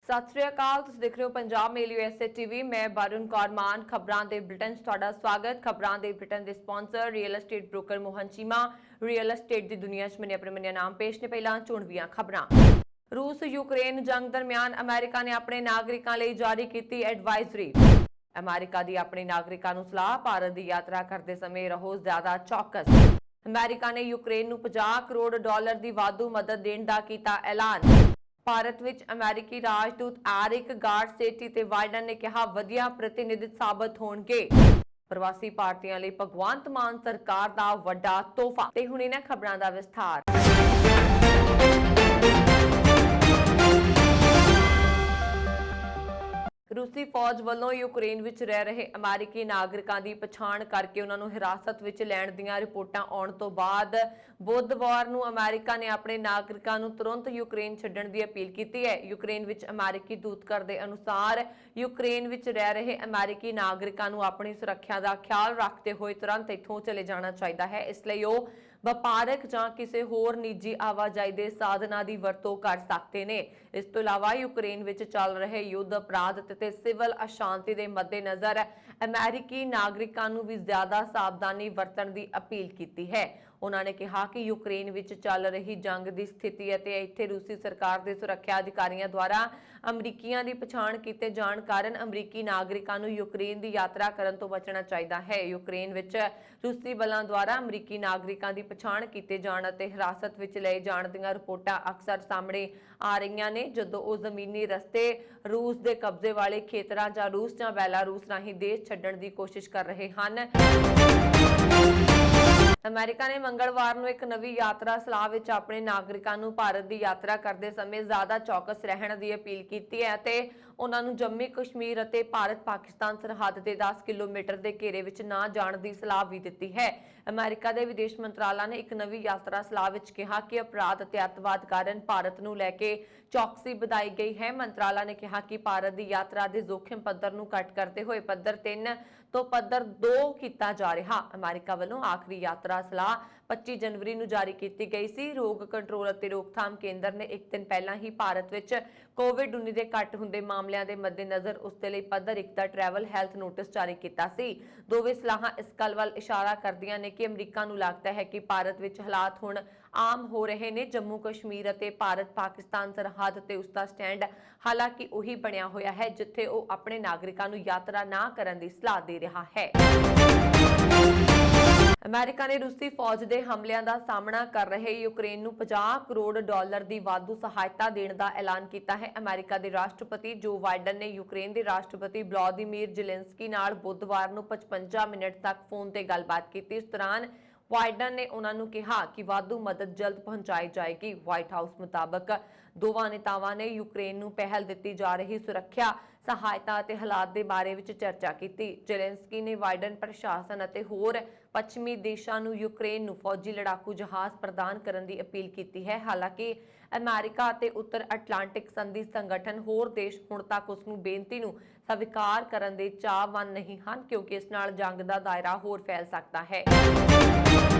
सत श्री अकाल। तुसीं देख रहे हो पंजाब मेल यूएसए टीवी। मैं वरुण कौर मान। खबरां दे बुलेटिन च तुहाडा स्वागत। खबरां दे बुलेटिन दे sponsor real estate broker Mohan Cheema. Real estate दी दुनिया च मन्ने अपने नाम पेश ने। पहलां चुणवीआं खबरां। रूस यूक्रेन जंग दरमियान अमेरिका ने अपने नागरिकां लई जारी कीती एडवाइजरी। अमेरिका दी अपने नागरिकां नूं सलाह, भारत दी यात्रा करदे समय रहो ज्यादा चौकस। अमेरिका ने यूक्रेन नूं 50 करोड़ डॉलर दी वाधू मदद देण दा कीता ऐलान। भारत विच अमेरिकी राजदूत एरिक गारसेटी ते बाइडन ने कहा वधिया प्रतिनिधि साबित होणगे। प्रवासी भारतीयां लई भगवंत मान सरकार दा वड्डा तोहफा। ते हुण इन्हां खबरां दा विस्तार। रूसी फौज ਵੱਲੋਂ यूक्रेन ਵਿੱਚ ਰਹਿ ਰਹੇ ਅਮਰੀਕੀ ਨਾਗਰਿਕਾਂ ਦੀ ਪਛਾਣ ਕਰਕੇ ਉਹਨਾਂ ਨੂੰ ਹਿਰਾਸਤ ਵਿੱਚ ਲੈਣ ਦੀਆਂ ਰਿਪੋਰਟਾਂ ਆਉਣ ਤੋਂ ਬਾਅਦ ਬੁੱਧਵਾਰ ਨੂੰ ਅਮਰੀਕਾ ਨੇ ਆਪਣੇ ਨਾਗਰਿਕਾਂ ਨੂੰ ਤੁਰੰਤ ਯੂਕਰੇਨ ਛੱਡਣ ਦੀ ਅਪੀਲ ਕੀਤੀ ਹੈ। ਯੂਕਰੇਨ ਵਿੱਚ ਅਮਰੀਕੀ ਦੂਤਘਰ ਦੇ ਅਨੁਸਾਰ ਯੂਕਰੇਨ ਵਿੱਚ ਰਹਿ ਰਹੇ ਅਮਰੀਕੀ ਨਾਗਰਿਕਾਂ ਨੂੰ ਆਪਣੀ ਸੁਰੱਖਿਆ ਦਾ ਖਿਆਲ ਰੱਖਦੇ ਹੋਏ ਤੁਰੰਤ ਇੱਥੋਂ ਚਲੇ ਜਾਣਾ ਚਾਹੀਦਾ ਹੈ। ਇਸ ਲਈ ਉਹ ਵਪਾਰਕ ਜਾਂ ਕਿਸੇ ਹੋਰ ਨਿੱਜੀ ਆਵਾਜਾਈ ਦੇ ਸਾਧਨਾਂ ਦੀ ਵਰਤੋਂ ਕਰ ਸਕਦੇ ਨੇ। ਇਸ ਤੋਂ ਇਲਾਵਾ ਯੂਕਰੇਨ ਵਿੱਚ ਚੱਲ ਰਹੇ ਯੁੱਧ ਅਪਰਾਧ ਤੇ ਸਿਵਲ ਅਸ਼ਾਂਤੀ ਦੇ ਮੱਦੇਨਜ਼ਰ ਅਮਰੀਕੀ ਨਾਗਰਿਕਾਂ ਨੂੰ ਵੀ ਜ਼ਿਆਦਾ ਸਾਵਧਾਨੀ ਵਰਤਣ ਦੀ ਅਪੀਲ ਕੀਤੀ ਹੈ। ਉਹਨਾਂ ਨੇ ਕਿਹਾ ਕਿ ਯੂਕਰੇਨ ਵਿੱਚ ਚੱਲ ਰਹੀ ਜੰਗ ਦੀ ਸਥਿਤੀ ਅਤੇ ਇੱਥੇ ਰੂਸੀ ਸਰਕਾਰ ਦੇ ਸੁਰੱਖਿਆ ਅਧਿਕਾਰੀਆਂ ਦੁਆਰਾ ਅਮਰੀਕੀਆਂ ਦੀ ਪਛਾਣ ਕੀਤੇ ਜਾਣ ਕਾਰਨ ਅਮਰੀਕੀ ਨਾਗਰਿਕਾਂ ਨੂੰ ਯੂਕਰੇਨ ਦੀ ਯਾਤਰਾ ਕਰਨ ਤੋਂ ਬਚਣਾ ਚਾਹੀਦਾ ਹੈ। ਯੂਕਰੇਨ ਵਿੱਚ ਰੂਸੀ ਬਲਾਂ ਦੁਆਰਾ ਅਮਰੀਕੀ ਨਾਗਰਿਕਾਂ ਦੀ ਪਛਾਣ ਕੀਤੇ ਜਾਣ ਅਤੇ ਹਿਰਾਸਤ ਵਿੱਚ ਲਏ ਜਾਣ ਦੀਆਂ ਰਿਪੋਰਟਾਂ ਅਕਸਰ ਸਾਹਮਣੇ ਆ ਰਹੀਆਂ ਨੇ ਜਦੋਂ ਉਹ ਜ਼ਮੀਨੀ ਰਸਤੇ ਰੂਸ ਦੇ ਕਬਜ਼ੇ ਵਾਲੇ ਖੇਤਰਾਂ ਜਾਂ ਰੂਸ ਜਾਂ ਬੈਲਾਰੂਸ ਰਾਹੀਂ ਦੇਸ਼ ਛੱਡਣ ਦੀ ਕੋਸ਼ਿਸ਼ ਕਰ ਰਹੇ ਹਨ। ਅਮਰੀਕਾ ਨੇ ਮੰਗਲਵਾਰ ਨੂੰ ਇੱਕ ਨਵੀਂ ਯਾਤਰਾ ਸਲਾਹ ਵਿੱਚ ਆਪਣੇ ਨਾਗਰਿਕਾਂ ਨੂੰ ਭਾਰਤ ਦੀ ਯਾਤਰਾ ਕਰਦੇ ਸਮੇਂ ਜ਼ਿਆਦਾ ਚੌਕਸ ਰਹਿਣ ਦੀ ਅਪੀਲ ਕੀਤੀ ਹੈ ਅਤੇ ਉਹਨਾਂ ਨੂੰ ਜੰਮੂ ਕਸ਼ਮੀਰ ਅਤੇ ਭਾਰਤ ਪਾਕਿਸਤਾਨ ਸਰਹੱਦ ਦੇ 10 ਕਿਲੋਮੀਟਰ ਦੇ ਘੇਰੇ ਵਿੱਚ ਨਾ ਜਾਣ ਦੀ ਸਲਾਹ ਵੀ ਦਿੱਤੀ ਹੈ। ਅਮਰੀਕਾ ਦੇ ਵਿਦੇਸ਼ ਮੰਤਰਾਲਾ ਨੇ ਇੱਕ ਨਵੀਂ ਯਾਤਰਾ ਸਲਾਹ ਵਿੱਚ ਕਿਹਾ ਕਿ ਅਪਰਾਧ ਅਤੇ ਅੱਤਵਾਦ ਕਾਰਨ ਭਾਰਤ ਨੂੰ ਲੈ ਕੇ ਚੌਕਸੀ ਵਧਾਈ ਗਈ ਹੈ। ਮੰਤਰਾਲਾ ਨੇ ਕਿਹਾ ਕਿ ਭਾਰਤ ਦੀ ਯਾਤਰਾ ਦੇ ਜੋਖਿਮ ਪੱਧਰ ਨੂੰ ਘੱਟ ਕਰਦੇ ਹੋਏ ਪੱਧਰ 3 ਤੋਂ ਪੱਧਰ 2 ਕੀਤਾ ਜਾ ਰਿਹਾ। ਅਮਰੀਕਾ ਵੱਲੋਂ ਆਖਰੀ ਯਾਤਰਾ ਸਲਾਹ 25 ਜਨਵਰੀ ਨੂੰ ਜਾਰੀ ਕੀਤੀ ਗਈ ਸੀ। ਰੋਗ ਕੰਟਰੋਲ ਅਤੇ ਰੋਕਥਾਮ ਕੇਂਦਰ ਨੇ ਇੱਕ ਦਿਨ ਪਹਿਲਾਂ ਹੀ ਭਾਰਤ ਵਿੱਚ ਕੋਵਿਡ-19 ਦੇ ਘੱਟ ਹੁੰਦੇ ਮਾਮਲਿਆਂ ਦੇ ਮੱਦੇਨਜ਼ਰ ਉਸ ਦੇ ਲਈ ਪੱਧਰ 1 ਦਾ ਟਰੈਵਲ ਹੈਲਥ ਨੋਟਿਸ ਜਾਰੀ ਕੀਤਾ ਸੀ। ਦੋਵੇਂ ਸਲਾਹਾਂ ਇਸ ਗੱਲ ਵੱਲ ਇਸ਼ਾਰਾ ਕਰਦੀਆਂ ਨੇ ਕਿ ਅਮਰੀਕਾ ਨੂੰ ਲੱਗਦਾ ਹੈ ਕਿ ਭਾਰਤ ਵਿੱਚ ਹਾਲਾਤ ਹੁਣ ਆਮ ਹੋ ਰਹੇ ਨੇ। ਜੰਮੂ ਕਸ਼ਮੀਰ ਅਤੇ ਭਾਰਤ ਪਾਕਿਸਤਾਨ ਸਰਹੱਦ ਤੇ ਉਸ ਦਾ ਸਟੈਂਡ ਹਾਲਾਂਕਿ ਉਹੀ ਬਣਿਆ ਹੋਇਆ ਹੈ ਜਿੱਥੇ ਉਹ ਆਪਣੇ ਨਾਗਰਿਕਾਂ ਨੂੰ ਯਾਤਰਾ ਨਾ ਕਰਨ ਦੀ ਸਲਾਹ ਦੇ ਰਿਹਾ ਹੈ। ਅਮਰੀਕਾ ਨੇ ਰੂਸੀ ਫੌਜ ਦੇ ਹਮਲਿਆਂ ਦਾ ਸਾਹਮਣਾ ਕਰ ਰਹੇ ਯੂਕਰੇਨ ਨੂੰ 50 ਕਰੋੜ ਡਾਲਰ ਦੀ ਵਾਧੂ ਸਹਾਇਤਾ ਦੇਣ ਦਾ ਐਲਾਨ ਕੀਤਾ ਹੈ। ਅਮਰੀਕਾ ਦੇ ਰਾਸ਼ਟਰਪਤੀ ਜੋ ਬਾਈਡਨ ਨੇ ਯੂਕਰੇਨ ਦੇ ਰਾਸ਼ਟਰਪਤੀ ਵਲਾਦੀਮੀਰ ਜ਼ੈਲੈਂਸਕੀ ਨਾਲ ਬੁੱਧਵਾਰ ਨੂੰ 55 ਮਿੰਟ ਤੱਕ ਫੋਨ ਤੇ ਗੱਲਬਾਤ ਕੀਤੀ। ਇਸ ਦੌਰਾਨ ਬਾਈਡਨ ਨੇ ਉਹਨਾਂ ਨੂੰ ਕਿਹਾ ਕਿ ਵਾਧੂ ਮਦਦ ਜਲਦ ਪਹੁੰਚਾਈ ਜਾਏਗੀ। ਵਾਈਟ ਹਾਊਸ ਮੁਤਾਬਕ ਦੋਵਾਂ ਨੇਤਾਵਾਂ ਨੇ ਯੂਕਰੇਨ ਨੂੰ ਪਹਿਲ ਦਿੱਤੀ ਜਾ ਰਹੀ ਸੁਰੱਖਿਆ ਸਹਾਇਤਾ ਅਤੇ ਹਾਲਾਤ ਦੇ ਬਾਰੇ ਵਿੱਚ ਚਰਚਾ ਕੀਤੀ। ਜ਼ੈਲੈਂਸਕੀ ਨੇ ਬਾਈਡਨ ਪ੍ਰਸ਼ਾਸਨ ਅਤੇ ਹੋਰ ਪੱਛਮੀ ਦੇਸ਼ਾਂ ਨੂੰ ਯੂਕਰੇਨ ਨੂੰ ਫੌਜੀ ਲੜਾਕੂ ਜਹਾਜ਼ ਪ੍ਰਦਾਨ ਕਰਨ ਦੀ ਅਪੀਲ ਕੀਤੀ ਹੈ। ਹਾਲਾਂਕਿ ਅਮਰੀਕਾ ਅਤੇ ਉੱਤਰ ਅਟਲਾਂਟਿਕ ਸੰਧੀ ਸੰਗਠਨ ਹੋਰ ਦੇਸ਼ ਹੁਣ ਤੱਕ ਉਸ ਨੂੰ ਬੇਨਤੀ ਨੂੰ ਸਵੀਕਾਰ ਕਰਨ ਦੇ ਚਾਹਵਾਨ ਨਹੀਂ ਹਨ ਕਿਉਂਕਿ ਇਸ ਨਾਲ ਜੰਗ ਦਾ ਦਾਇਰਾ ਹੋਰ ਫੈਲ ਸਕਦਾ ਹੈ।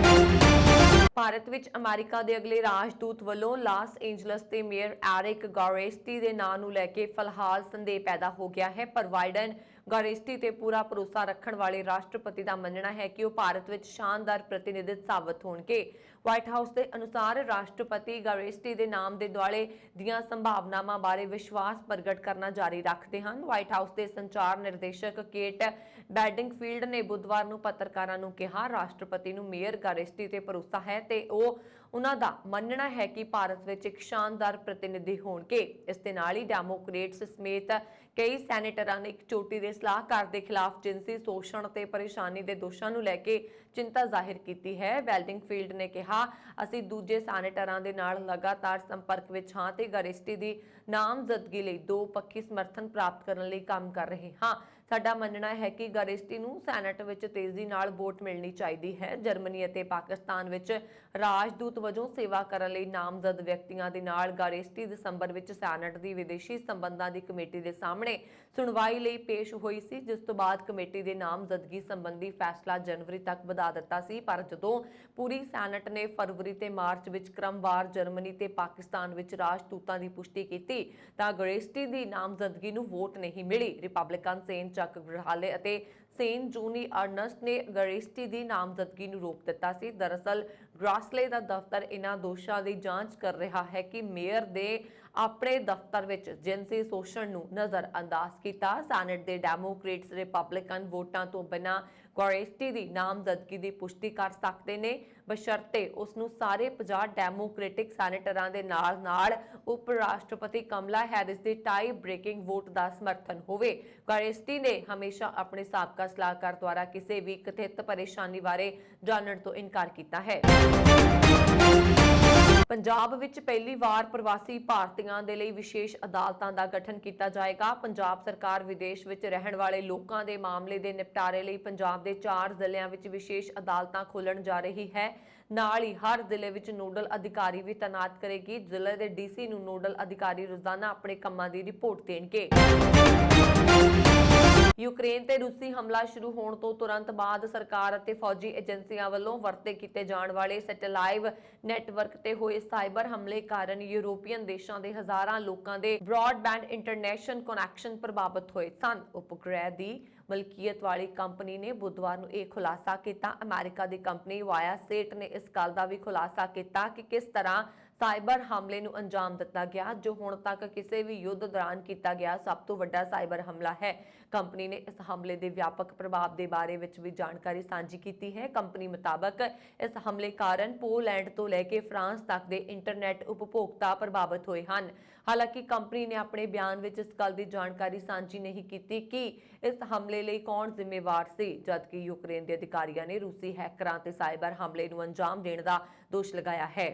ਭਾਰਤ ਵਿੱਚ ਅਮਰੀਕਾ ਦੇ ਅਗਲੇ ਰਾਜਦੂਤ ਵੱਲੋਂ ਲਾਸ ਏਂਜਲਸ ਦੇ ਮੇਅਰ ਐਰਿਕ ਗਾਰੇਸਟੀ ਦੇ ਨਾਂ ਨੂੰ ਲੈ ਕੇ ਫਿਲਹਾਲ ਸੰਦੇਹ ਪੈਦਾ ਹੋ ਗਿਆ ਹੈ। ਪਰ ਬਾਈਡਨ ਗਾਰੇਸਟੀ ਤੇ ਪੂਰਾ ਭਰੋਸਾ ਰੱਖਣ ਵਾਲੇ ਰਾਸ਼ਟਰਪਤੀ ਦਾ ਮੰਨਣਾ ਹੈ ਕਿ ਉਹ ਭਾਰਤ ਵਿੱਚ ਸ਼ਾਨਦਾਰ ਪ੍ਰਤੀਨਿਧਿ ਸਾਬਤ ਹੋਣਗੇ। ਵਾਈਟ ਹਾਊਸ ਦੇ ਅਨੁਸਾਰ ਰਾਸ਼ਟਰਪਤੀ ਗਾਰੇਸਟੀ ਦੇ ਨਾਮ ਦੇ ਦੁਆਲੇ ਦੀਆਂ ਸੰਭਾਵਨਾਵਾਂ ਬਾਰੇ ਵਿਸ਼ਵਾਸ ਪ੍ਰਗਟ ਕਰਨਾ ਜਾਰੀ ਰੱਖਦੇ ਹਨ। ਵਾਈਟ ਹਾਊਸ ਦੇ ਸੰਚਾਰ ਨਿਰਦੇਸ਼ਕ ਕੇਟ ਬੈਡਿੰਗਫੀਲਡ ਨੇ ਬੁੱਧਵਾਰ ਨੂੰ ਪੱਤਰਕਾਰਾਂ ਨੂੰ ਕਿਹਾ ਰਾਸ਼ਟਰਪਤੀ ਨੂੰ ਮੇਅਰ ਗਾਰੇਸਟੀ ਤੇ ਭਰੋਸਾ ਹੈ ਤੇ ਉਹ ਉਹਨਾਂ ਦਾ ਮੰਨਣਾ ਹੈ ਕਿ ਭਾਰਤ ਵਿੱਚ ਇੱਕ ਸ਼ਾਨਦਾਰ ਪ੍ਰਤੀਨਿਧੀ ਹੋਣਗੇ। ਇਸ ਦੇ ਨਾਲ ਹੀ ਡੈਮੋਕ੍ਰੇਟਸ ਸਮੇਤ ਕਈ ਸੈਨੇਟਰਾਂ ਨੇ ਇੱਕ ਚੋਟੀ ਦੇ ਸਲਾਹਕਾਰ ਦੇ ਖਿਲਾਫ ਜਿਨਸੀ ਸ਼ੋਸ਼ਣ ਤੇ ਪਰੇਸ਼ਾਨੀ ਦੇ ਦੋਸ਼ਾਂ ਨੂੰ ਲੈ ਕੇ ਚਿੰਤਾ ਜ਼ਾਹਿਰ ਕੀਤੀ ਹੈ। ਬੈਲਡਿੰਗਫੀਲਡ ਨੇ ਕਿਹਾ ਅਸੀਂ ਦੂਜੇ ਸੈਨੇਟਰਾਂ ਦੇ ਨਾਲ ਲਗਾਤਾਰ ਸੰਪਰਕ ਵਿੱਚ ਹਾਂ ਤੇ ਗਾਰੇਸਟੀ ਦੀ ਨਾਮਜ਼ਦਗੀ ਲਈ ਦੋ ਪੱਖੀ ਸਮਰਥਨ ਪ੍ਰਾਪਤ ਕਰਨ ਲਈ ਕੰਮ ਕਰ ਰਹੇ ਹਾਂ। ਸਾਡਾ ਮੰਨਣਾ ਹੈ ਕਿ ਗਾਰੇਸਟੀ ਨੂੰ ਸੈਨੇਟ ਵਿੱਚ ਤੇਜ਼ੀ ਨਾਲ ਵੋਟ ਮਿਲਣੀ ਚਾਹੀਦੀ ਹੈ। ਜਰਮਨੀ ਅਤੇ ਪਾਕਿਸਤਾਨ ਵਿੱਚ ਰਾਜਦੂਤ ਵਜੋਂ ਸੇਵਾ ਕਰਨ ਲਈ ਨਾਮਜ਼ਦ ਵਿਅਕਤੀਆਂ ਦੇ ਨਾਲ ਗਾਰੇਸਟੀ ਦਸੰਬਰ ਵਿੱਚ ਸੈਨੇਟ ਦੀ ਵਿਦੇਸ਼ੀ ਸੰਬੰਧਾਂ ਦੀ ਕਮੇਟੀ ਦੇ ਸਾਹਮਣੇ ਸੁਣਵਾਈ ਲਈ ਪੇਸ਼ ਹੋਈ ਸੀ, ਜਿਸ ਤੋਂ ਬਾਅਦ ਕਮੇਟੀ ਦੇ ਨਾਮਜ਼ਦਗੀ ਸੰਬੰਧੀ ਫੈਸਲਾ ਜਨਵਰੀ ਤੱਕ ਵਧਾ ਦਿੱਤਾ ਸੀ। ਪਰ ਜਦੋਂ ਪੂਰੀ ਸੈਨੇਟ ਨੇ ਫਰਵਰੀ ਤੇ ਮਾਰਚ ਵਿੱਚ ਕ੍ਰਮਵਾਰ ਜਰਮਨੀ ਤੇ ਪਾਕਿਸਤਾਨ ਵਿੱਚ ਰਾਜਦੂਤਾਂ ਦੀ ਪੁਸ਼ਟੀ ਕੀਤੀ ਤਾਂ ਗਾਰੇਸਟੀ ਦੀ ਨਾਮਜ਼ਦਗੀ ਨੂੰ ਵੋਟ ਨਹੀਂ ਮਿਲੀ। ਰਿਪਬਲਿਕਨ ਸੇਨ ਚੱਕ ਗ੍ਰਹਾਲੇ ਅਤੇ ਸੇਨ ਜੂਨੀ ਅਰਨਸਟ ਨੇ ਗਾਰੇਸਟੀ ਦੀ ਨਾਮਜ਼ਦਗੀ ਨੂੰ ਰੋਕ ਦਿੱਤਾ ਸੀ। ਦਰਅਸਲ ਗ੍ਰਾਸਲੇ ਦਾ ਦਫ਼ਤਰ ਇਹਨਾਂ ਦੋਸ਼ਾਂ ਦੀ ਜਾਂਚ ਕਰ ਰਿਹਾ ਹੈ ਕਿ ਮੇਅਰ ਦੇ ਆਪਣੇ ਦਫ਼ਤਰ ਵਿੱਚ ਜਿਨਸੀ ਸ਼ੋਸ਼ਣ ਨੂੰ ਨਜ਼ਰਅੰਦਾਜ਼ ਕੀਤਾ। ਸੈਨੇਟ ਦੇ ਡੈਮੋਕ੍ਰੇਟਸ ਰਿਪਬਲਿਕਨ ਵੋਟਾਂ ਤੋਂ ਬਿਨਾਂ ਗਾਰੇਸਟੀ ਦੀ ਨਾਮਜ਼ਦਗੀ ਦੀ ਪੁਸ਼ਟੀ ਕਰ ਸਕਦੇ ਨੇ, ਬਸ਼ਰਤੇ ਉਸ ਨੂੰ ਸਾਰੇ 50 ਡੈਮੋਕ੍ਰੈਟਿਕ ਸੈਨੇਟਰਾਂ ਦੇ ਨਾਲ ਉਪ ਰਾਸ਼ਟਰਪਤੀ ਕਮਲਾ ਹੈਰਿਸ ਦੀ ਟਾਈ ਬ੍ਰੇਕਿੰਗ ਵੋਟ ਦਾ ਸਮਰਥਨ ਹੋਵੇ। ਗਾਰੇਸਟੀ ਨੇ ਹਮੇਸ਼ਾ ਆਪਣੇ ਸਾਬਕਾ ਸਲਾਹਕਾਰ ਦੁਆਰਾ ਕਿਸੇ ਵੀ ਕਥਿਤ ਪਰੇਸ਼ਾਨੀ ਬਾਰੇ ਜਾਣਨ ਤੋਂ ਇਨਕਾਰ ਕੀਤਾ ਹੈ। ਪੰਜਾਬ ਵਿੱਚ ਪਹਿਲੀ ਵਾਰ ਪ੍ਰਵਾਸੀ ਭਾਰਤੀਆਂ ਦੇ ਲਈ ਵਿਸ਼ੇਸ਼ ਅਦਾਲਤਾਂ ਦਾ ਗਠਨ ਕੀਤਾ ਜਾਏਗਾ। ਪੰਜਾਬ ਸਰਕਾਰ ਵਿਦੇਸ਼ ਵਿੱਚ ਰਹਿਣ ਵਾਲੇ ਲੋਕਾਂ ਦੇ ਮਾਮਲੇ ਦੇ ਨਿਪਟਾਰੇ ਲਈ ਪੰਜਾਬ ਦੇ 4 ਜ਼ਿਲ੍ਹਿਆਂ ਵਿੱਚ ਵਿਸ਼ੇਸ਼ ਅਦਾਲਤਾਂ ਖੋਲ੍ਹਣ ਜਾ ਰਹੀ ਹੈ। ਨਾਲ ਹੀ ਹਰ ਜ਼ਿਲ੍ਹੇ ਵਿੱਚ ਨੋਡਲ ਅਧਿਕਾਰੀ ਵੀ ਤਾਇਨਾਤ ਕਰੇਗੀ। ਜ਼ਿਲ੍ਹੇ ਦੇ ਡੀਸੀ ਨੂੰ ਨੋਡਲ ਅਧਿਕਾਰੀ ਰੋਜ਼ਾਨਾ ਆਪਣੇ ਕੰਮਾਂ ਦੀ ਰਿਪੋਰਟ ਦੇਣਗੇ। ਯੂਕਰੇਨ ਤੇ ਰੂਸੀ ਹਮਲਾ ਸ਼ੁਰੂ ਹੋਣ ਤੋਂ ਤੁਰੰਤ ਬਾਅਦ ਸਰਕਾਰ ਅਤੇ ਫੌਜੀ ਏਜੰਸੀਆਂ ਵੱਲੋਂ ਵਰਤੇ ਕੀਤੇ ਜਾਣ ਵਾਲੇ ਸੈਟੇਲਾਈਟ ਨੈਟਵਰਕ ਤੇ ਹੋਏ ਸਾਈਬਰ ਹਮਲੇ ਕਾਰਨ ਯੂਰੋਪੀਅਨ ਦੇਸ਼ਾਂ ਦੇ ਹਜ਼ਾਰਾਂ ਲੋਕਾਂ ਦੇ ਬ੍ਰੌਡਬੈਂਡ ਇੰਟਰਨੈਸ਼ਨਲ ਕਨੈਕਸ਼ਨ ਪ੍ਰਭਾਵਿਤ ਹੋਏ ਸਨ। ਉਪਗ੍ਰਹਿ ਦੀ ਮਲਕੀਅਤ ਵਾਲੀ ਕੰਪਨੀ ਨੇ ਬੁੱਧਵਾਰ ਨੂੰ ਇਹ ਖੁਲਾਸਾ ਕੀਤਾ। ਅਮਰੀਕਾ ਦੀ ਕੰਪਨੀ ਵਾਇਆਸੈਟ ਨੇ ਇਸ ਗੱਲ ਦਾ ਵੀ ਖੁਲਾਸਾ ਕੀਤਾ ਕਿ ਕਿਸ ਤਰ੍ਹਾਂ ਸਾਈਬਰ ਹਮਲੇ ਨੂੰ ਅੰਜਾਮ ਦਿੱਤਾ ਗਿਆ, ਜੋ ਹੁਣ ਤੱਕ ਕਿਸੇ ਵੀ ਯੁੱਧ ਦੌਰਾਨ ਕੀਤਾ ਗਿਆ ਸਭ ਤੋਂ ਵੱਡਾ ਸਾਈਬਰ ਹਮਲਾ ਹੈ। ਕੰਪਨੀ ਨੇ ਇਸ ਹਮਲੇ ਦੇ ਵਿਆਪਕ ਪ੍ਰਭਾਵ ਦੇ ਬਾਰੇ ਵਿੱਚ ਵੀ ਜਾਣਕਾਰੀ ਸਾਂਝੀ ਕੀਤੀ ਹੈ। ਕੰਪਨੀ ਮੁਤਾਬਕ ਇਸ ਹਮਲੇ ਕਾਰਨ ਪੋਲੈਂਡ ਤੋਂ ਲੈ ਕੇ ਫਰਾਂਸ ਤੱਕ ਦੇ ਇੰਟਰਨੈਟ ਉਪਭੋਗਤਾ ਪ੍ਰਭਾਵਿਤ ਹੋਏ ਹਨ। ਹਾਲਾਂਕਿ ਕੰਪਨੀ ਨੇ ਆਪਣੇ ਬਿਆਨ ਵਿੱਚ ਇਸ ਗੱਲ ਦੀ ਜਾਣਕਾਰੀ ਸਾਂਝੀ ਨਹੀਂ ਕੀਤੀ ਕਿ ਇਸ ਹਮਲੇ ਲਈ ਕੌਣ ਜ਼ਿੰਮੇਵਾਰ ਸੀ, ਜਦਕਿ ਯੂਕਰੇਨ ਦੇ ਅਧਿਕਾਰੀਆਂ ਨੇ ਰੂਸੀ ਹੈਕਰਾਂ ਤੇ ਸਾਈਬਰ ਹਮਲੇ ਨੂੰ ਅੰਜਾਮ ਦੇਣ ਦਾ ਦੋਸ਼ ਲਗਾਇਆ ਹੈ।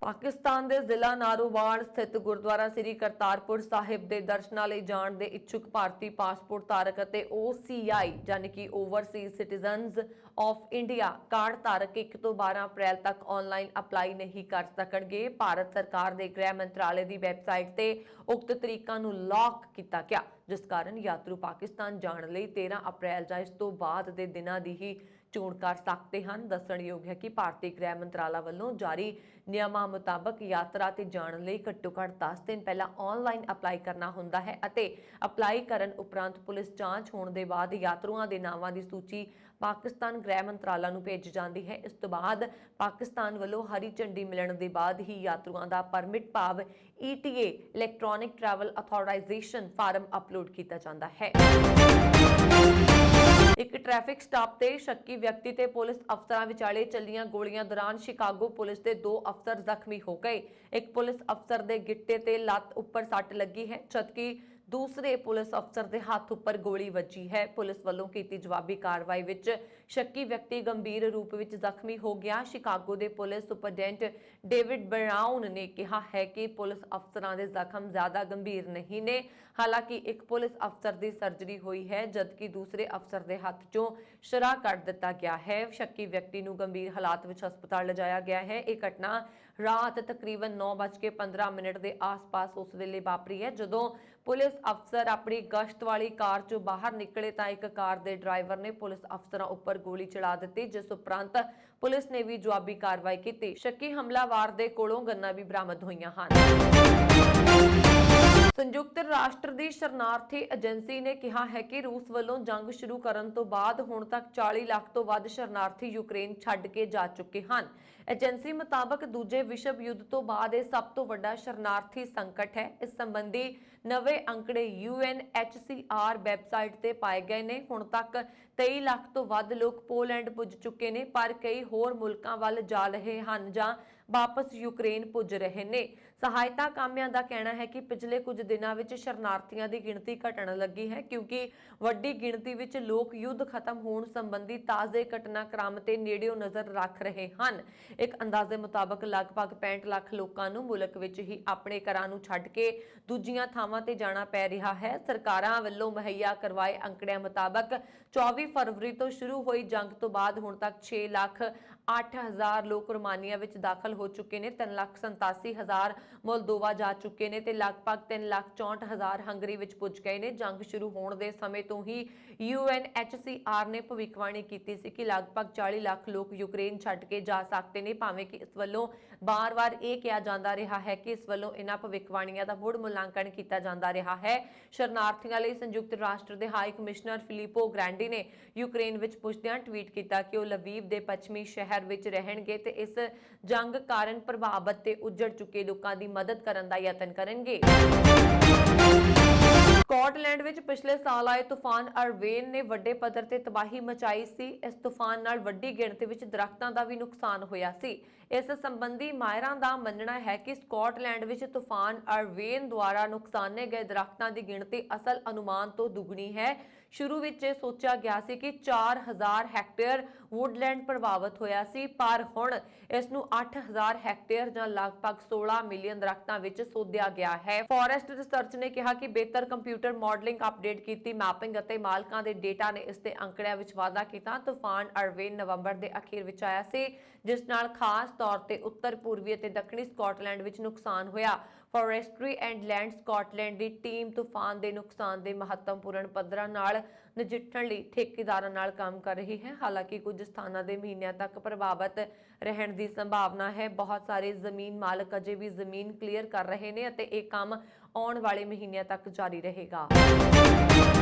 ਪਾਕਿਸਤਾਨ ਦੇ ਜ਼ਿਲ੍ਹਾ ਨਾਰੋਵਾਲ ਸਥਿਤ ਗੁਰਦੁਆਰਾ ਸ੍ਰੀ ਕਰਤਾਰਪੁਰ ਸਾਹਿਬ ਦੇ ਦਰਸ਼ਨਾਂ ਲਈ ਜਾਣ ਦੇ ਇੱਛੁਕ ਭਾਰਤੀ ਪਾਸਪੋਰਟ ਧਾਰਕ ਅਤੇ OCI ਯਾਨੀ ਕਿ Overseas citizens of India card ਧਾਰਕ 1 ਤੋਂ 12 ਅਪ੍ਰੈਲ ਤੱਕ ਆਨਲਾਈਨ ਅਪਲਾਈ ਨਹੀਂ ਕਰ ਸਕਣਗੇ। ਭਾਰਤ ਸਰਕਾਰ ਦੇ ਗ੍ਰਹਿ ਮੰਤਰਾਲੇ ਦੀ ਵੈਬਸਾਈਟ ਤੇ ਉਕਤ ਤਰੀਕਾਂ ਨੂੰ ਲੌਕ ਕੀਤਾ ਗਿਆ, ਜਿਸ ਕਾਰਨ ਯਾਤਰੂ ਪਾਕਿਸਤਾਨ ਜਾਣ ਲਈ 13 ਅਪ੍ਰੈਲ ਜਾਂ ਇਸ ਤੋਂ ਬਾਅਦ ਦੇ ਦਿਨਾਂ ਦੀ ਹੀ ਚੋਣ ਕਰ ਸਕਦੇ ਹਨ। ਦੱਸਣਯੋਗ ਹੈ ਕਿ ਭਾਰਤੀ ਗ੍ਰਹਿ ਮੰਤਰਾਲਾ ਵੱਲੋਂ ਜਾਰੀ ਨਿਯਮਾਂ ਮੁਤਾਬਕ ਯਾਤਰਾ ਤੇ ਜਾਣ ਲਈ ਘੱਟੋ-ਘੱਟ 10 ਦਿਨ ਪਹਿਲਾਂ ਆਨਲਾਈਨ ਅਪਲਾਈ ਕਰਨਾ ਹੁੰਦਾ ਹੈ ਅਤੇ ਅਪਲਾਈ ਕਰਨ ਉਪਰੰਤ ਪੁਲਿਸ ਜਾਂਚ ਹੋਣ ਦੇ ਬਾਅਦ ਯਾਤਰੂਆਂ ਦੇ ਨਾਵਾਂ ਦੀ ਸੂਚੀ ਪਾਕਿਸਤਾਨ ਗ੍ਰਹਿ ਮੰਤਰਾਲਾ ਨੂੰ ਭੇਜੀ ਜਾਂਦੀ ਹੈ। ਇਸ ਤੋਂ ਬਾਅਦ ਪਾਕਿਸਤਾਨ ਵੱਲੋਂ ਹਰੀ ਝੰਡੀ ਮਿਲਣ ਦੇ ਬਾਅਦ ਹੀ ਯਾਤਰੂਆਂ ਦਾ ਪਰਮਿਟ ਭਾਵ ETA electronic travel authorization form upload ਕੀਤਾ ਜਾਂਦਾ ਹੈ। ਇੱਕ ਟ੍ਰੈਫਿਕ ਸਟਾਪ ਤੇ ਸ਼ੱਕੀ ਵਿਅਕਤੀ ਤੇ ਪੁਲਿਸ ਅਫਸਰਾਂ ਵਿਚਾਲੇ ਚੱਲੀਆਂ ਗੋਲੀਆਂ ਦੌਰਾਨ ਸ਼ਿਕਾਗੋ ਪੁਲਿਸ ਦੇ 2 ਅਫਸਰ ਜ਼ਖਮੀ ਹੋ ਗਏ। ਇੱਕ ਪੁਲਿਸ ਅਫਸਰ ਦੇ ਗਿੱਟੇ ਤੇ ਲੱਤ ਉੱਪਰ ਸੱਟ ਲੱਗੀ ਹੈ, ਜਦਕਿ ਦੂਸਰੇ ਪੁਲਿਸ ਅਫਸਰ ਦੇ ਹੱਥ ਉੱਪਰ ਗੋਲੀ ਵੱਜੀ ਹੈ। ਪੁਲਿਸ ਵੱਲੋਂ ਕੀਤੀ ਜਵਾਬੀ ਕਾਰਵਾਈ ਵਿੱਚ ਸ਼ੱਕੀ ਵਿਅਕਤੀ ਗੰਭੀਰ ਰੂਪ ਵਿੱਚ ਜ਼ਖਮੀ ਹੋ ਗਿਆ। ਸ਼ਿਕਾਗੋ ਦੇ ਪੁਲਿਸ ਸੁਪਰਡੈਂਟ ਡੇਵਿਡ ਬਰਾਊਨ ਨੇ ਕਿਹਾ ਹੈ ਕਿ ਪੁਲਿਸ ਅਫਸਰਾਂ ਦੇ ਜ਼ਖਮ ਜ਼ਿਆਦਾ ਗੰਭੀਰ ਨਹੀਂ ਨੇ। ਹਾਲਾਂਕਿ ਇੱਕ ਪੁਲਿਸ ਅਫਸਰ ਦੀ ਸਰਜਰੀ ਹੋਈ ਹੈ, ਜਦਕਿ ਦੂਸਰੇ ਅਫਸਰ ਦੇ ਹੱਥ 'ਚੋਂ ਸ਼ਰਾ ਕੱਢ ਦਿੱਤਾ ਗਿਆ ਹੈ। ਸ਼ੱਕੀ ਵਿਅਕਤੀ ਨੂੰ ਗੰਭੀਰ ਹਾਲਾਤ ਵਿੱਚ ਹਸਪਤਾਲ ਲਿਜਾਇਆ ਗਿਆ ਹੈ। ਇਹ ਘਟਨਾ ਰਾਤ ਤਕਰੀਬਨ 9:15 ਦੇ ਆਸ-ਪਾਸ ਉਸ ਵੇਲੇ ਵਾਪਰੀ ਹੈ ਜਦੋਂ ਪੁਲਿਸ ਅਫਸਰ ਆਪਣੀ ਗਸ਼ਤ ਵਾਲੀ ਕਾਰ 'ਚੋਂ ਬਾਹਰ ਨਿਕਲੇ ਤਾਂ ਇੱਕ ਕਾਰ ਦੇ ਡਰਾਈਵਰ ਨੇ ਪੁਲਿਸ ਅਫਸਰਾਂ ਉੱਪਰ ਗੋਲੀ ਚਲਾ ਦਿੱਤੀ, ਜਿਸ ਉਪਰੰਤ ਪੁਲਿਸ ਨੇ ਵੀ ਜਵਾਬੀ ਕਾਰਵਾਈ ਕੀਤੀ। ਸ਼ੱਕੀ ਹਮਲਾਵਰ ਦੇ ਕੋਲੋਂ ਗੰਨਾਂ ਵੀ ਬਰਾਮਦ ਹੋਈਆਂ ਹਨ। ਸੰਯੁਕਤ ਰਾਸ਼ਟਰ ਦੀ ਸ਼ਰਨਾਰਥੀ ਏਜੰਸੀ ਨੇ ਕਿਹਾ ਹੈ ਕਿ ਰੂਸ ਵੱਲੋਂ ਜੰਗ ਸ਼ੁਰੂ ਕਰਨ ਤੋਂ ਬਾਅਦ ਹੁਣ ਤੱਕ 40 ਲੱਖ ਤੋਂ ਵੱਧ ਸ਼ਰਨਾਰਥੀ ਯੂਕਰੇਨ ਛੱਡ ਕੇ ਜਾ ਚੁੱਕੇ ਹਨ। ਏਜੰਸੀ ਮੁਤਾਬਕ ਦੂਜੇ ਵਿਸ਼ਵ ਯੁੱਧ ਤੋਂ ਬਾਅਦ ਇਹ ਸਭ ਤੋਂ ਵੱਡਾ ਸ਼ਰਨਾਰਥੀ ਸੰਕਟ ਹੈ। ਇਸ ਸੰਬੰਧੀ ਨਵੇਂ ਅੰਕੜੇ UNHCR ਵੈਬਸਾਈਟ ਤੇ ਪਾਏ ਗਏ ਨੇ। ਹੁਣ ਤੱਕ 23 ਲੱਖ ਤੋਂ ਵੱਧ ਲੋਕ ਪੋਲੈਂਡ ਪੁੱਜ ਚੁੱਕੇ ਨੇ, ਪਰ ਕਈ ਹੋਰ ਮੁਲਕਾਂ ਵੱਲ ਜਾ ਰਹੇ ਹਨ ਜਾਂ ਵਾਪਸ ਯੂਕਰੇਨ ਪੁੱਜ ਰਹੇ ਨੇ। ਸਹਾਇਤਾ ਕਾਮਿਆਂ ਦਾ ਕਹਿਣਾ ਹੈ ਕਿ ਪਿਛਲੇ ਕੁਝ ਦਿਨਾਂ ਵਿੱਚ ਸ਼ਰਨਾਰਥੀਆਂ ਦੀ ਗਿਣਤੀ ਘਟਣ ਲੱਗੀ ਹੈ, ਕਿਉਂਕਿ ਵੱਡੀ ਗਿਣਤੀ ਵਿੱਚ ਲੋਕ ਯੁੱਧ ਖਤਮ ਹੋਣ ਸੰਬੰਧੀ ਤਾਜ਼ੇ ਘਟਨਾਕ੍ਰਮ ਤੇ ਨੇੜਿਓਂ ਨਜ਼ਰ ਰੱਖ ਰਹੇ ਹਨ। ਇੱਕ ਅੰਦਾਜ਼ੇ ਮੁਤਾਬਕ ਲਗਭਗ 65 ਲੱਖ ਲੋਕਾਂ ਨੂੰ ਮੁਲਕ ਵਿੱਚ ਹੀ ਆਪਣੇ ਘਰਾਂ ਨੂੰ ਛੱਡ ਕੇ ਦੂਜੀਆਂ ਥਾਵਾਂ ਤੇ ਜਾਣਾ ਪੈ ਰਿਹਾ ਹੈ। ਸਰਕਾਰਾਂ ਵੱਲੋਂ ਮੁਹੱਈਆ ਕਰਵਾਏ ਅੰਕੜਿਆਂ ਮੁਤਾਬਕ 24 ਫਰਵਰੀ ਤੋਂ ਸ਼ੁਰੂ ਹੋਈ ਜੰਗ ਤੋਂ ਬਾਅਦ ਹੁਣ ਤੱਕ 6 ਲੱਖ 8000 ਲੋਕ ਰੋਮਾਨੀਆ ਵਿੱਚ ਦਾਖਲ ਹੋ ਚੁੱਕੇ ਨੇ, 3,87,000 ਮੋਲਦੋਵਾ ਜਾ ਚੁੱਕੇ ਨੇ ਤੇ ਲਗਭਗ 3,64,000 ਹੰਗਰੀ ਵਿੱਚ ਪੁੱਜ ਗਏ ਨੇ। ਜੰਗ ਸ਼ੁਰੂ ਹੋਣ ਦੇ ਸਮੇਂ ਤੋਂ ਹੀ UNHCR ਨੇ ਭਵਿੱਖਬਾਣੀ ਕੀਤੀ ਸੀ ਕਿ ਲਗਭਗ 40 ਲੱਖ ਲੋਕ ਯੂਕਰੇਨ ਛੱਡ ਕੇ ਜਾ ਸਕਦੇ ਨੇ। ਭਾਵੇਂ ਕਿ ਇਸ ਵੱਲੋਂ ਬਾਰ-ਬਾਰ ਇਹ ਕਿਹਾ ਜਾਂਦਾ ਰਿਹਾ ਹੈ ਕਿ ਇਸ ਵੱਲੋਂ ਇਹਨਾਂ ਭਵਿੱਖਬਾਣੀਆਂ ਦਾ ਮੁੜ ਮੁਲਾਂਕਣ ਕੀਤਾ ਜਾਂਦਾ ਰਿਹਾ ਹੈ। ਸ਼ਰਨਾਰਥੀਆਂ ਲਈ ਸੰਯੁਕਤ ਰਾਸ਼ਟਰ ਦੇ ਹਾਈ ਕਮਿਸ਼ਨਰ ਫਿਲਿਪੋ ਗ੍ਰੈਂਡੀ ਨੇ ਯੂਕਰੇਨ ਵਿੱਚ ਪੁੱਜਦਿਆਂ ਟਵੀਟ ਕੀਤਾ ਕਿ ਉਹ ਲਵੀਵ ਦੇ ਪੱਛਮੀ ਸ਼ਹਿਰ ਵਿੱਚ ਰਹਿਣਗੇ ਤੇ ਇਸ ਜੰਗ ਕਾਰਨ ਪ੍ਰਭਾਵਿਤ ਤੇ ਉੱਜੜ ਚੁੱਕੇ ਲੋਕਾਂ ਦੀ ਮਦਦ ਕਰਨ ਦਾ ਯਤਨ ਕਰਨਗੇ। ਸਕਾਟਲੈਂਡ ਵਿੱਚ ਪਿਛਲੇ ਸਾਲ ਆਏ ਤੂਫਾਨ ਅਰਵੇਨ ਨੇ ਵੱਡੇ ਪੱਧਰ ਤੇ ਤਬਾਹੀ ਮਚਾਈ ਸੀ। ਇਸ ਤੂਫਾਨ ਨਾਲ ਵੱਡੀ ਗਿਣਤੀ ਵਿੱਚ ਦਰੱਖਤਾਂ ਦਾ ਵੀ ਨੁਕਸਾਨ ਹੋਇਆ ਸੀ। ਇਸ ਸੰਬੰਧੀ ਮਾਹਿਰਾਂ ਦਾ ਮੰਨਣਾ ਹੈ ਕਿ ਸਕਾਟਲੈਂਡ ਵਿੱਚ ਤੂਫਾਨ ਅਰਵੇਨ ਦੁਆਰਾ ਨੁਕਸਾਨੇ ਗਏ ਦਰੱਖਤਾਂ ਦੀ ਗਿਣਤੀ ਅਸਲ ਅਨੁਮਾਨ ਤੋਂ ਦੁੱਗਣੀ ਹੈ। ਸ਼ੁਰੂ ਵਿੱਚ ਇਹ ਸੋਚਿਆ ਗਿਆ ਸੀ ਕਿ 4000 ਹੈਕਟੇਅਰ ਵੁੱਡਲੈਂਡ ਪ੍ਰਭਾਵਿਤ ਹੋਇਆ ਸੀ, ਪਰ ਹੁਣ ਇਸ ਨੂੰ 8000 ਹੈਕਟੇਅਰ ਜਾਂ ਲਗਭਗ 16 ਮਿਲੀਅਨ ਦਰੱਖਤਾਂ ਵਿੱਚ ਸੋਧਿਆ ਗਿਆ ਹੈ। ਫੋਰੈਸਟ ਰਿਸਰਚ ਨੇ ਕਿਹਾ ਕਿ ਬਿਹਤਰ ਕੰਪਿਊਟਰ ਮਾਡਲਿੰਗ, ਅਪਡੇਟ ਕੀਤੀ ਮੈਪਿੰਗ ਅਤੇ ਮਾਲਕਾਂ ਦੇ ਡੇਟਾ ਨੇ ਇਸ ਦੇ ਅੰਕੜਿਆਂ ਵਿੱਚ ਵਾਧਾ ਕੀਤਾ। ਤੂਫਾਨ ਅਰਵੇਨ ਨਵੰਬਰ ਦੇ ਅਖੀਰ ਵਿੱਚ ਆਇਆ ਸੀ, ਜਿਸ ਨਾਲ ਖਾਸ ਤੌਰ ਤੇ ਉੱਤਰ ਪੂਰਬੀ ਅਤੇ ਦੱਖਣੀ ਸਕਾਟਲੈਂਡ ਵਿੱਚ ਨੁਕਸਾਨ ਹੋਇਆ। Forestry and land Scotland the team ਤੂਫਾਨ ਦੇ ਨੁਕਸਾਨ ਦੇ ਮਹੱਤਵਪੂਰਨ ਪੱਧਰਾਂ ਨਾਲ ਨਜਿੱਠਣ ਲਈ ਠੇਕੇਦਾਰਾਂ ਨਾਲ ਕੰਮ ਕਰ ਰਹੀ ਹੈ। ਹਾਲਾਂਕਿ ਕੁਝ ਸਥਾਨਾਂ ਦੇ ਮਹੀਨਿਆਂ ਤੱਕ ਪ੍ਰਭਾਵਿਤ ਰਹਿਣ ਦੀ ਸੰਭਾਵਨਾ ਹੈ। ਬਹੁਤ ਸਾਰੇ ਜ਼ਮੀਨ ਮਾਲਕ ਅਜੇ ਵੀ ਜ਼ਮੀਨ ਕਲੀਅਰ ਕਰ ਰਹੇ ਨੇ ਅਤੇ ਇਹ ਕੰਮ ਆਉਣ ਵਾਲੇ ਮਹੀਨਿਆਂ ਤੱਕ ਜਾਰੀ ਰਹੇਗਾ।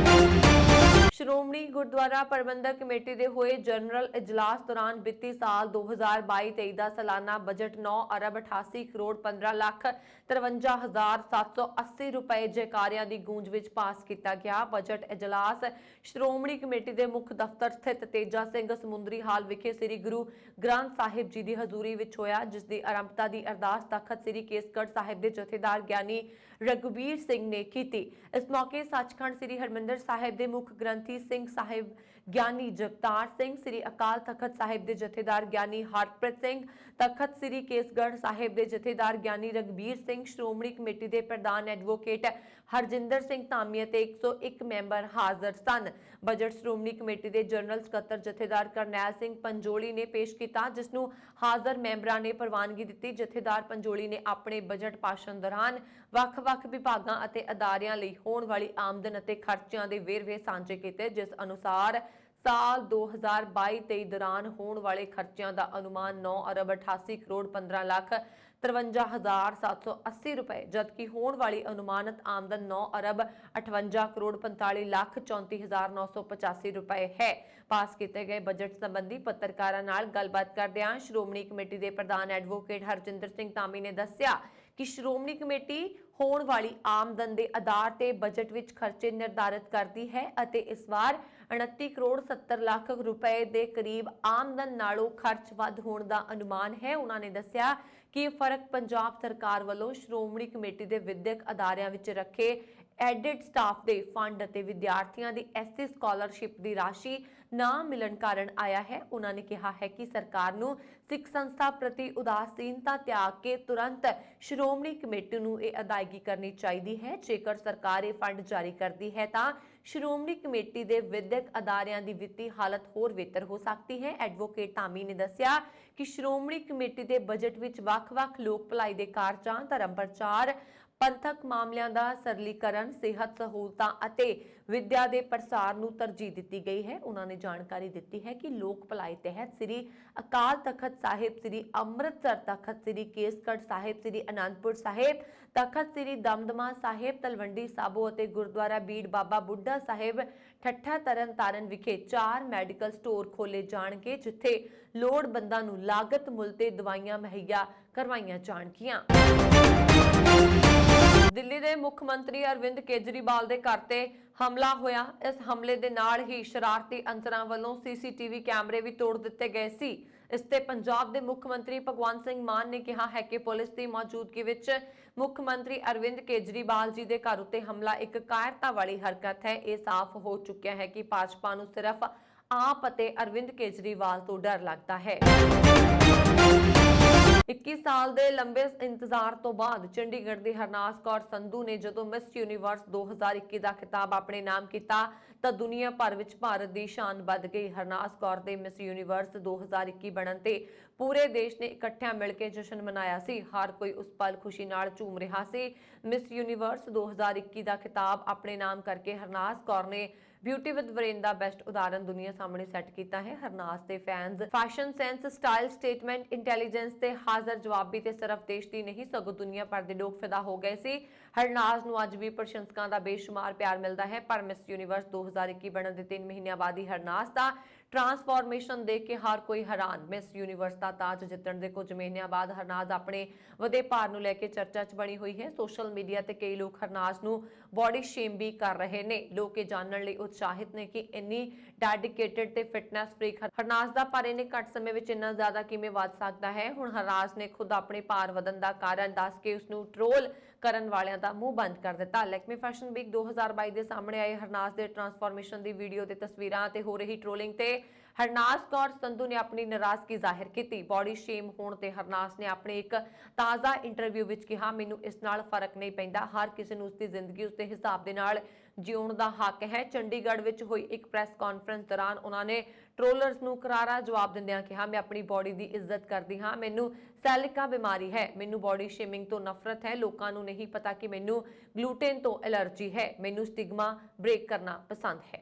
ਸ਼੍ਰੋਮਣੀ ਗੁਰਦੁਆਰਾ ਪ੍ਰਬੰਧਕ ਕਮੇਟੀ ਦੇ ਹੋਏ ਜਨਰਲ ਇਜਲਾਸ ਦੌਰਾਨ ਵਿੱਤੀ ਸਾਲ 2022-23 ਦਾ ਸਾਲਾਨਾ ਬਜਟ 9 ਅਰਬ 88 ਕਰੋੜ 15 ਲੱਖ 53,780 ਰੁਪਏ ਜੈਕਾਰਿਆਂ ਦੀ ਗੂੰਜ ਵਿੱਚ ਪਾਸ ਕੀਤਾ ਗਿਆ। ਬਜਟ ਇਜਲਾਸ ਸ਼੍ਰੋਮਣੀ ਕਮੇਟੀ ਦੇ ਮੁੱਖ ਦਫ਼ਤਰ ਸਥਿਤ ਤੇਜਾ ਸਿੰਘ ਸਮੁੰਦਰੀ ਹਾਲ ਵਿਖੇ ਸ੍ਰੀ ਗੁਰੂ ਗ੍ਰੰਥ ਸਾਹਿਬ ਜੀ ਦੀ ਹਜ਼ੂਰੀ ਵਿੱਚ ਹੋਇਆ, ਜਿਸ ਦੀ ਆਰੰਭਤਾ ਦੀ ਅਰਦਾਸ ਤਖਤ ਸ੍ਰੀ ਕੇਸਗੜ੍ਹ ਸਾਹਿਬ ਦੇ ਜਥੇਦਾਰ ਗਿਆਨੀ ਰਘੁਬੀਰ ਸਿੰਘ ਨੇ ਕੀਤੀ। ਇਸ ਮੌਕੇ ਸੱਚਖੰਡ ਸ੍ਰੀ ਹਰਮਿੰਦਰ ਸਾਹਿਬ ਦੇ ਮੁੱਖ ਗ੍ਰੰਥੀ ਸਿੰਘ ਸਾਹਿਬ ਗਿਆਨੀ ਜਗਤਾਰ ਸਿੰਘ, ਸ੍ਰੀ ਅਕਾਲ ਤਖਤ ਸਾਹਿਬ ਦੇ ਜਥੇਦਾਰ ਗਿਆਨੀ ਹਰਪ੍ਰੀਤ ਸਿੰਘ, ਤਖਤ ਸ੍ਰੀ ਕੇਸਗੜ੍ਹ ਸਾਹਿਬ ਦੇ ਜਥੇਦਾਰ ਗਿਆਨੀ ਰਘਬੀਰ ਸਿੰਘ, ਸ਼੍ਰੋਮਣੀ ਕਮੇਟੀ ਦੇ ਪ੍ਰਧਾਨ ਐਡਵੋਕੇਟ ਹਰਜਿੰਦਰ ਸਿੰਘ ਧਾਮੀ ਅਤੇ 101 ਮੈਂਬਰ ਹਾਜ਼ਰ ਸਨ। ਬਜਟ ਸ਼੍ਰੋਮਣੀ ਕਮੇਟੀ ਦੇ ਜਨਰਲ ਸਕੱਤਰ ਜਥੇਦਾਰ ਕਰਨੈਲ ਸਿੰਘ ਪੰਜੋਲੀ ਨੇ ਪੇਸ਼ ਕੀਤਾ, ਜਿਸ ਨੂੰ ਹਾਜ਼ਰ ਮੈਂਬਰਾਂ ਨੇ ਪ੍ਰਵਾਨਗੀ ਦਿੱਤੀ। ਜਥੇਦਾਰ ਪੰਜੋਲੀ ਨੇ ਆਪਣੇ ਬਜਟ ਭਾਸ਼ਣ ਦੌਰਾਨ ਵੱਖ-ਵੱਖ ਵਿਭਾਗਾਂ ਅਤੇ ਅਦਾਰਿਆਂ ਲਈ ਹੋਣ ਵਾਲੀ ਆਮਦਨ ਅਤੇ ਖਰਚਿਆਂ ਦੇ ਵੇਰਵੇ ਸਾਂਝੇ ਕੀਤੇ, ਜਿਸ ਅਨੁਸਾਰ ਸਾਲ 2022-23 ਦੌਰਾਨ ਹੋਣ ਵਾਲੇ ਖਰਚਿਆਂ ਦਾ ਅਨੁਮਾਨ 9 ਅਰਬ 88 ਕਰੋੜ 15 ਲੱਖ 53,780 ਰੁਪਏ, ਜਦਕਿ ਹੋਣ ਵਾਲੀ ਅਨੁਮਾਨਿਤ ਆਮਦਨ 9 ਅਰਬ 58 ਕਰੋੜ 45 ਲੱਖ 34,985 ਰੁਪਏ ਹੈ। ਪਾਸ ਕੀਤੇ ਗਏ ਬਜਟ ਸੰਬੰਧੀ ਪੱਤਰਕਾਰਾਂ ਨਾਲ ਗੱਲਬਾਤ ਕਰਦਿਆਂ ਸ਼੍ਰੋਮਣੀ ਕਮੇਟੀ ਦੇ ਪ੍ਰਧਾਨ ਐਡਵੋਕੇਟ ਹਰਜਿੰਦਰ ਸਿੰਘ ਧਾਮੀ ਨੇ ਦੱਸਿਆ ਕਿ ਸ਼੍ਰੋਮਣੀ ਕਮੇਟੀ ਹੋਣ ਵਾਲੀ ਆਮਦਨ ਦੇ ਆਧਾਰ ਤੇ ਬਜਟ ਵਿੱਚ ਖਰਚੇ ਨਿਰਧਾਰਿਤ ਕਰਦੀ ਹੈ ਅਤੇ ਇਸ ਵਾਰ 29 ਕਰੋੜ 70 ਲੱਖ ਰੁਪਏ ਦੇ ਕਰੀਬ ਆਮਦਨ ਨਾਲੋਂ ਖਰਚ ਵੱਧ ਹੋਣ ਦਾ ਅਨੁਮਾਨ ਹੈ। ਉਹਨਾਂ ਨੇ ਦੱਸਿਆ ਕਿ ਇਹ ਫਰਕ ਪੰਜਾਬ ਸਰਕਾਰ ਵੱਲੋਂ ਸ਼੍ਰੋਮਣੀ ਕਮੇਟੀ ਦੇ ਵਿਦਿਅਕ ਅਦਾਰਿਆਂ ਵਿੱਚ ਰੱਖੇ ਐਡਿਡ ਸਟਾਫ ਦੇ ਫੰਡ ਅਤੇ ਵਿਦਿਆਰਥੀਆਂ ਦੀ ਐਸਸੀ ਸਕਾਲਰਸ਼ਿਪ ਦੀ ਰਾਸ਼ੀ ਨਾ ਮਿਲਣ ਕਾਰਨ ਆਇਆ ਹੈ। ਉਹਨਾਂ ਨੇ ਕਿਹਾ ਹੈ ਕਿ ਸਰਕਾਰ ਨੂੰ ਸਿੱਖ ਸੰਸਥਾ ਪ੍ਰਤੀ ਉਦਾਸੀਨਤਾ ਤਿਆਗ ਕੇ ਤੁਰੰਤ ਸ਼੍ਰੋਮਣੀ ਕਮੇਟੀ ਨੂੰ ਇਹ ਅਦਾਇਗੀ ਕਰਨੀ ਚਾਹੀਦੀ ਹੈ। ਜੇਕਰ ਸਰਕਾਰ ਇਹ ਫੰਡ ਜਾਰੀ ਕਰਦੀ ਹੈ ਤਾਂ ਸ਼੍ਰੋਮਣੀ ਕਮੇਟੀ ਦੇ ਵਿਦਿਅਕ ਅਦਾਰਿਆਂ ਦੀ ਵਿੱਤੀ ਹਾਲਤ ਹੋਰ ਬਿਹਤਰ ਹੋ ਸਕਦੀ ਹੈ। ਐਡਵੋਕੇਟ ਧਾਮੀ ਨੇ ਦੱਸਿਆ ਕਿ ਸ਼੍ਰੋਮਣੀ ਕਮੇਟੀ ਦੇ ਬਜਟ ਵਿੱਚ ਵੱਖ-ਵੱਖ ਲੋਕ ਭਲਾਈ ਦੇ ਕਾਰਜਾਂ, ਧਰਮ ਪ੍ਰਚਾਰ, ਪੰਥਕ ਮਾਮਲਿਆਂ ਦਾ ਸਰਲੀਕਰਨ, ਸਿਹਤ ਸਹੂਲਤਾਂ ਅਤੇ ਵਿਦਿਆ ਦੇ ਪ੍ਰਸਾਰ ਨੂੰ ਤਰਜੀਹ ਦਿੱਤੀ ਗਈ ਹੈ। ਉਹਨਾਂ ਨੇ ਜਾਣਕਾਰੀ ਦਿੱਤੀ ਹੈ ਕਿ ਲੋਕ ਭਲਾਈ ਤਹਿਤ ਸ੍ਰੀ ਅਕਾਲ ਤਖਤ ਸਾਹਿਬ, ਸ੍ਰੀ ਅੰਮ੍ਰਿਤਸਰ ਤਖਤ ਸ੍ਰੀ ਕੇਸਗੜ੍ਹ ਸਾਹਿਬ, ਸ੍ਰੀ ਅਨੰਦਪੁਰ ਸਾਹਿਬ ਤਖਤ ਸ੍ਰੀ ਦਮਦਮਾ ਸਾਹਿਬ, ਤਲਵੰਡੀ ਸਾਬੋ ਅਤੇ ਗੁਰਦੁਆਰਾ ਬੀੜ ਬਾਬਾ ਬੁੱਢਾ ਸਾਹਿਬ ਠੱਠਾ ਤਰਨਤਾਰਨ ਵਿਖੇ 4 ਮੈਡੀਕਲ ਸਟੋਰ ਖੋਲੇ ਜਾਣਗੇ, ਜਿੱਥੇ ਲੋੜਵੰਦਾਂ ਨੂੰ ਲਾਗਤ ਮੁੱਲ ਤੇ ਦਵਾਈਆਂ ਮੁਹੱਈਆ ਕਰਵਾਈਆਂ ਜਾਣਗੀਆਂ। ਦਿੱਲੀ ਦੇ ਮੁੱਖ ਮੰਤਰੀ ਅਰਵਿੰਦ ਕੇਜਰੀਵਾਲ ਦੇ ਘਰ ਤੇ ਹਮਲਾ ਹੋਇਆ। ਇਸ ਹਮਲੇ ਦੇ ਨਾਲ ਹੀ ਸ਼ਰਾਰਤੀ ਅੰਸਰਾਂ ਵੱਲੋਂ ਸੀਸੀਟੀਵੀ ਕੈਮਰੇ ਵੀ ਤੋੜ ਦਿੱਤੇ ਗਏ ਸੀ। ਇਸ ਤੇ ਪੰਜਾਬ ਦੇ ਮੁੱਖ ਮੰਤਰੀ ਭਗਵੰਤ ਸਿੰਘ ਮਾਨ ਨੇ ਕਿਹਾ ਹੈ ਕਿ ਪੁਲਿਸ ਦੀ ਮੌਜੂਦਗੀ ਵਿੱਚ ਮੁੱਖ ਮੰਤਰੀ ਅਰਵਿੰਦ ਕੇਜਰੀਵਾਲ ਜੀ ਦੇ ਘਰ ਉੱਤੇ ਹਮਲਾ ਇੱਕ ਕਾਇਰਤਾ ਵਾਲੀ ਹਰਕਤ ਹੈ। ਇਹ ਸਾਫ਼ ਹੋ ਚੁੱਕਿਆ ਹੈ ਕਿ ਭਾਜਪਾ ਨੂੰ ਸਿਰਫ ਆਪ ਅਤੇ ਅਰਵਿੰਦ ਕੇਜਰੀਵਾਲ ਤੋਂ ਡਰ ਲੱਗਦਾ ਹੈ। 21 ਸਾਲ ਦੇ ਲੰਬੇ ਇੰਤਜ਼ਾਰ ਤੋਂ ਬਾਅਦ ਚੰਡੀਗੜ੍ਹ ਦੀ ਹਰਨਾਜ਼ ਕੌਰ ਸੰਧੂ ਨੇ ਜਦੋਂ ਮਿਸ ਯੂਨੀਵਰਸ 2021 ਦਾ ਖਿਤਾਬ ਆਪਣੇ ਨਾਮ ਕੀਤਾ ਤਾਂ ਦੁਨੀਆ ਭਰ ਵਿੱਚ ਭਾਰਤ ਦੀ ਸ਼ਾਨ ਵੱਧ ਗਈ। ਹਰਨਾਜ਼ ਕੌਰ ਦੇ ਮਿਸ ਯੂਨੀਵਰਸ 2021 ਬਣਨ ਤੇ ਪੂਰੇ ਦੇਸ਼ ਨੇ ਇਕੱਠਿਆਂ ਮਿਲ ਕੇ ਜਸ਼ਨ ਮਨਾਇਆ ਸੀ। ਹਰ ਕੋਈ ਉਸ ਪਲ ਖੁਸ਼ੀ ਨਾਲ ਝੂਮ ਰਿਹਾ ਸੀ। ਮਿਸ ਯੂਨੀਵਰਸ 2021 ਦਾ ਖਿਤਾਬ ਆਪਣੇ ਨਾਮ ਕਰਕੇ ਹਰਨਾਜ਼ ਕੌਰ ਨੇ beauty with brain the best ਉਦਾਹਰਨ ਦੁਨੀਆ ਸਾਹਮਣੇ ਸੈੱਟ ਕੀਤਾ ਹੈ। ਹਰਨਾਜ਼ ਦੇ fans fashion sense, style, statement, intelligence ਤੇ ਹਾਜ਼ਰ ਜਵਾਬੀ ਤੇ ਸਿਰਫ ਦੇਸ਼ ਦੀ ਨਹੀਂ ਸਗੋਂ ਦੁਨੀਆ ਭਰ ਦੇ ਲੋਕ ਫਿਦਾ ਹੋ ਗਏ ਸੀ। ਹਰਨਾਜ਼ ਨੂੰ ਅੱਜ ਵੀ ਪ੍ਰਸ਼ੰਸਕਾਂ ਦਾ ਬੇਸ਼ੁਮਾਰ ਪਿਆਰ ਮਿਲਦਾ ਹੈ। ਪਰ ਮਿਸ ਯੂਨੀਵਰਸ 2021 ਬਣਨ ਦੇ 3 ਮਹੀਨਿਆਂ ਬਾਅਦ ਹੀ ਹਰਨਾਜ਼ ਦਾ ट्रांसफॉर्मेशन देख के हर कोई हैरान। मिस यूनीवर्स का ताज जितण दे कुछ महीनों बाद हरनाज अपने वधे भार नूं लैके चर्चा च बनी हुई है। सोशल मीडिया ते कई लोग हरनाज नूं बॉडी शेम भी कर रहे ने। लोग ये जानने लई उत्साहित ने कि इन्नी डेडिकेटेड ते फिटनेस फ्रीक हरनाज दा पर इन्ने घट समय विच इन्ना ज़्यादा किवें वध सकदा है। हुण हरनाज ने खुद अपने भार वधन दा कारण दस के उसनूं ट्रोल ਕਰਨ ਵਾਲਿਆਂ ਦਾ ਮੂੰਹ ਬੰਦ ਕਰ ਦਿੱਤਾ। ਲੈਕਮੀ ਫੈਸ਼ਨ ਵੀਕ 2022 ਦੇ ਸਾਹਮਣੇ ਆਏ ਹਰਨਾਜ਼ ਦੇ ਟਰਾਂਸਫਾਰਮੇਸ਼ਨ ਦੀ ਵੀਡੀਓ ਤੇ ਤਸਵੀਰਾਂ ਤੇ ਹੋ ਰਹੀ ਟ੍ਰੋਲਿੰਗ ਤੇ ਹਰਨਾਜ਼ ਕੌਰ ਸੰਧੂ ਨੇ ਆਪਣੀ ਨਾਰਾਜ਼ਗੀ ਜ਼ਾਹਿਰ ਕੀਤੀ। ਬॉडी ਸ਼ੇਮ ਹੋਣ ਤੇ ਹਰਨਾਜ਼ ਨੇ ਆਪਣੇ ਇੱਕ ਤਾਜ਼ਾ ਇੰਟਰਵਿਊ ਵਿੱਚ ਕਿਹਾ, ਮੈਨੂੰ ਇਸ ਨਾਲ ਫਰਕ ਨਹੀਂ ਪੈਂਦਾ। ਹਰ ਕਿਸੇ ਨੂੰ ਉਸਦੀ ਜ਼ਿੰਦਗੀ ਉਸਦੇ ਹਿਸਾਬ ਦੇ ਨਾਲ ਜਿਉਣ ਦਾ ਹੱਕ ਹੈ। ਚੰਡੀਗੜ੍ਹ ਵਿੱਚ ਹੋਈ ਇੱਕ ਪ੍ਰੈਸ ਕਾਨਫਰੰਸ ਦੌਰਾਨ ਉਹਨਾਂ ਨੇ ट्रोलर्स ਨੂੰ ਕਰਾਰਾ ਜਵਾਬ ਦਿੰਦਿਆਂ ਕਿਹਾ, ਮੈਂ ਆਪਣੀ ਬॉडी ਦੀ ਇੱਜ਼ਤ ਕਰਦੀ ਹਾਂ। ਮੈਨੂੰ ਸੈਲਿਕਾ ਬਿਮਾਰੀ ਹੈ। ਮੈਨੂੰ ਬॉडी ਸ਼ੇਮਿੰਗ ਤੋਂ ਨਫ਼ਰਤ ਹੈ। ਲੋਕਾਂ ਨੂੰ ਨਹੀਂ ਪਤਾ ਕਿ ਮੈਨੂੰ ਗਲੂਟਨ ਤੋਂ ਐਲਰਜੀ ਹੈ। ਮੈਨੂੰ ਸਟਿਗਮਾ ਬ੍ਰੇਕ ਕਰਨਾ ਪਸੰਦ ਹੈ।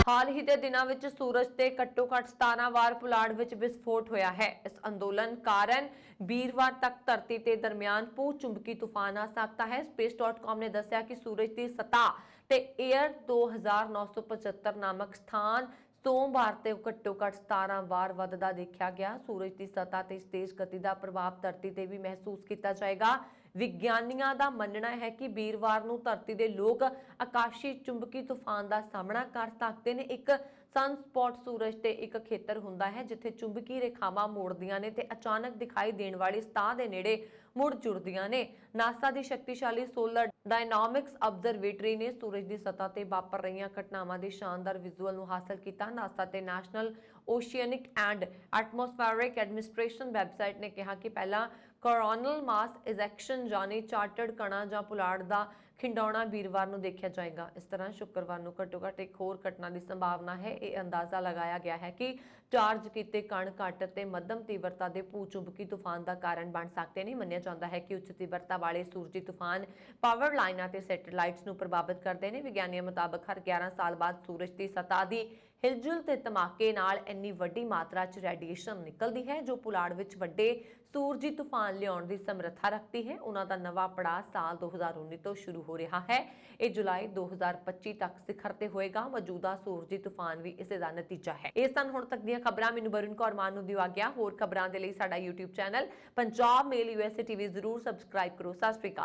हाल ही के दिनों में सूरज के घट्टो घट 17 वार पुलाड़ विच विस्फोट होया है। इस अंदोलन कारण वीरवार तक धरती के दरमियान भू चुंबकी तूफान आ सकता है। space.com ने दस्सिया कि सूरज की सतह ते एयर 2975 नामक स्थान सोमवार ते घट्टो घट 17 वार वधदा देखा गया। सूरज की सतह ते इस तेज गति का प्रभाव धरती ते भी महसूस किया जाएगा। विज्ञानियों का मनना है कि वीरवार नूं धरती के लोग आकाशी चुंबकी तूफान का सामना कर सकते हैं। एक सनस्पॉट सूरज ते एक खेतर हुंदा है जिथे चुंबकी रेखावां मोड़दियां ने ते अचानक दिखाई देने वाली सतह के नेड़े मुड़ जुड़दियां ने। नासा की शक्तिशाली सोलर डायनामिक्स ऑब्जरवेटरी ने सूरज की सतह ते वापर रही घटनावां के शानदार विजुअल नूं हासिल किया। नासा ते national oceanic and atmospheric administration website ने कहा कि पहला कोरोनल मास इजैक्शन यानी चार्टर्ड कणा ਜਾਂ ਪੁਲਾੜ ਦਾ ਖਿੰਡਾਉਣਾ ਵੀਰਵਾਰ ਨੂੰ ਦੇਖਿਆ ਜਾਏਗਾ। ਇਸ ਤਰ੍ਹਾਂ ਸ਼ੁੱਕਰਵਾਰ ਨੂੰ ਘੱਟੋ ਘੱਟ ਇੱਕ ਹੋਰ ਘਟਨਾ ਦੀ ਸੰਭਾਵਨਾ ਹੈ। ਇਹ ਅੰਦਾਜ਼ਾ ਲਗਾਇਆ ਗਿਆ ਹੈ ਕਿ ਚਾਰਜ ਕੀਤੇ ਕਣ ਘੱਟ ਤੇ ਮੱਧਮ ਤੀਬਰਤਾ ਦੇ ਭੂ ਚੁੰਬਕੀ ਤੂਫਾਨ ਦਾ ਕਾਰਨ ਬਣ ਸਕਦੇ ਨੇ। ਮੰਨਿਆ ਜਾਂਦਾ ਹੈ ਕਿ ਉੱਚ ਤੀਬਰਤਾ ਵਾਲੇ ਸੂਰਜੀ ਤੂਫਾਨ ਪਾਵਰ ਲਾਈਨਾਂ ਤੇ ਸੈਟੇਲਾਈਟਸ ਨੂੰ ਪ੍ਰਭਾਵਿਤ ਕਰਦੇ ਨੇ। ਵਿਗਿਆਨੀਆਂ ਮੁਤਾਬਕ ਹਰ 11 ਸਾਲ ਬਾਅਦ ਸੂਰਜ ਦੀ ਸਤਹ ਦੀ ਹਿਲਜੁਲ ਤੇ ਧਮਾਕੇ ਨਾਲ ਇੰਨੀ ਵੱਡੀ ਮਾਤਰਾ 'ਚ ਰੇਡੀਏਸ਼ਨ ਨਿਕਲਦੀ ਹੈ ਜੋ ਪੁਲਾੜ ਵਿੱਚ ਵੱਡੇ सूरजी तूफान लियाउण दी समर्था रखती है। उन्हां दा नवा पड़ाव साल 2019 तो शुरू हो रहा है। यह जुलाई 2025 तक सिखर ते होएगा। मौजूदा सूरजी तूफान भी इसे दा नतीजा है। इस सन हुण तक दीयां खबरां। मैनूं वरुण कौर मान नूं दिवा गया। होर खबरां दे लई साडा YouTube channel Punjab mail USA TV जरूर सबसक्राइब करो। सत श्री अकाल।